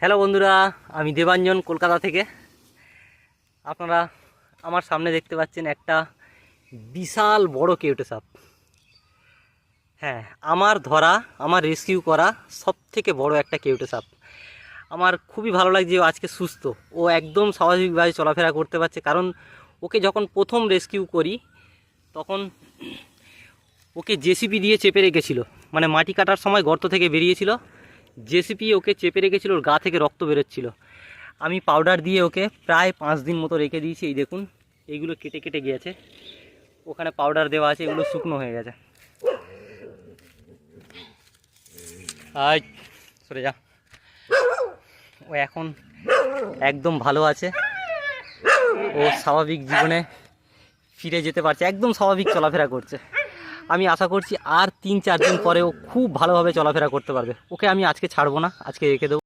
Hello বন্ধুরা, আমি দেবাঞ্জন কলকাতা থেকে। আপনারা আমার সামনে দেখতে পাচ্ছেন একটা বিশাল বড় কেউটে সাপ। হ্যাঁ, আমার ধরা, আমার রেস্কিউ করা সব থেকে বড় একটা কেউটে সাপ। আমার খুবই ভালো লাগছে ও আজকে সুস্থ, ও একদম স্বাভাবিকভাবে চলাফেরা করতে পারছে। কারণ ওকে যখন প্রথম রেস্কিউ করি তখন ওকে জেসিপি দিয়ে চেপে রেখেছিল, মানে মাটি কাটার সময় গর্ত থেকে বেরিয়েছিল, জেসিপি ওকে চেপে রেখেছিল, ওর গা থেকে রক্ত বেরোচ্ছিল। আমি পাউডার দিয়ে ওকে প্রায় 5 দিন মতো রেখে দিয়েছি। এই দেখুন, এইগুলো কেটে কেটে গিয়েছে, ওখানে পাউডার দেওয়া আছে, এগুলো শুকনো হয়ে গেছে। আজ সরে যা। ও এখন একদম ভালো আছে, ও স্বাভাবিক জীবনে ফিরে যেতে পারছে, একদম স্বাভাবিক চলাফেরা করছে। আমি আশা করছি আর 3-4 দিন পরে ও খুব ভালোভাবে চলাফেরা করতে পারবে। ওকে আমি আজকে ছাড়বো না, আজকে রেখে দেবো।